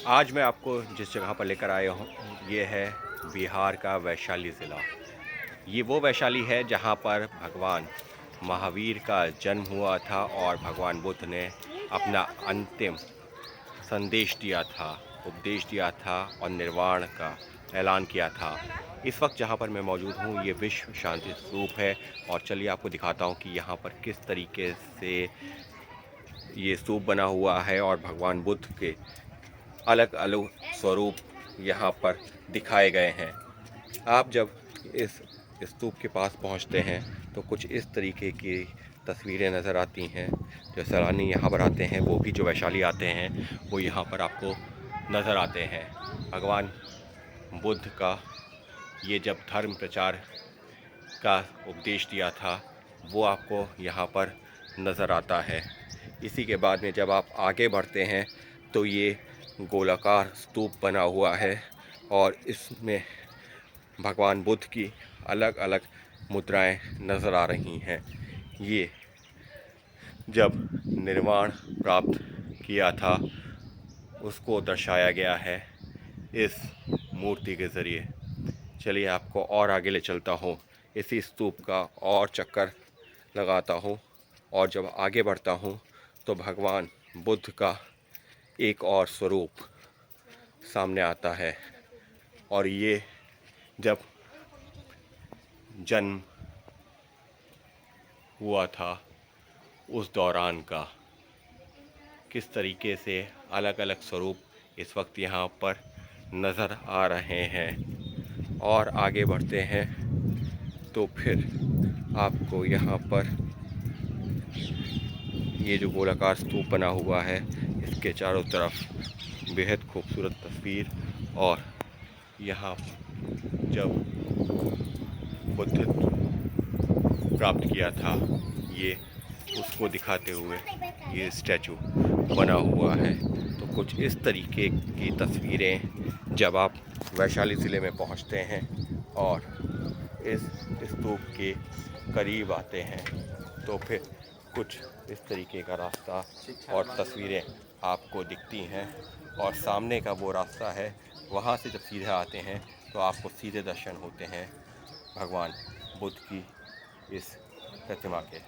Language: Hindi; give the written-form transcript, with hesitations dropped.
आज मैं आपको जिस जगह पर लेकर आया हूँ ये है बिहार का वैशाली ज़िला। ये वो वैशाली है जहाँ पर भगवान महावीर का जन्म हुआ था और भगवान बुद्ध ने अपना अंतिम संदेश दिया था, उपदेश दिया था और निर्वाण का ऐलान किया था। इस वक्त जहाँ पर मैं मौजूद हूँ ये विश्व शांति स्तूप है और चलिए आपको दिखाता हूँ कि यहाँ पर किस तरीके से ये स्तूप बना हुआ है और भगवान बुद्ध के अलग अलग स्वरूप यहाँ पर दिखाए गए हैं। आप जब इस स्तूप के पास पहुँचते हैं तो कुछ इस तरीके की तस्वीरें नज़र आती हैं। जो सैलानी यहाँ पर आते हैं, वो भी जो वैशाली आते हैं, वो यहाँ पर आपको नज़र आते हैं। भगवान बुद्ध का ये जब धर्म प्रचार का उपदेश दिया था वो आपको यहाँ पर नज़र आता है। इसी के बाद में जब आप आगे बढ़ते हैं तो ये गोलाकार स्तूप बना हुआ है और इसमें भगवान बुद्ध की अलग अलग मुद्राएं नज़र आ रही हैं। ये जब निर्वाण प्राप्त किया था उसको दर्शाया गया है इस मूर्ति के ज़रिए। चलिए आपको और आगे ले चलता हूँ, इसी स्तूप का और चक्कर लगाता हूँ और जब आगे बढ़ता हूँ तो भगवान बुद्ध का एक और स्वरूप सामने आता है और ये जब जन्म हुआ था उस दौरान का किस तरीके से अलग अलग स्वरूप इस वक्त यहाँ पर नज़र आ रहे हैं। और आगे बढ़ते हैं तो फिर आपको यहाँ पर ये जो गोलाकार स्तूप बना हुआ है इसके चारों तरफ बेहद खूबसूरत तस्वीर और यहाँ जब बुद्ध प्राप्त किया था ये उसको दिखाते हुए ये स्टैचू बना हुआ है। तो कुछ इस तरीके की तस्वीरें जब आप वैशाली ज़िले में पहुंचते हैं और इस स्तूप के करीब आते हैं तो फिर कुछ इस तरीके का रास्ता और तस्वीरें आपको दिखती हैं और सामने का वो रास्ता है, वहाँ से जब सीधे आते हैं तो आपको सीधे दर्शन होते हैं भगवान बुद्ध की इस प्रतिमा के।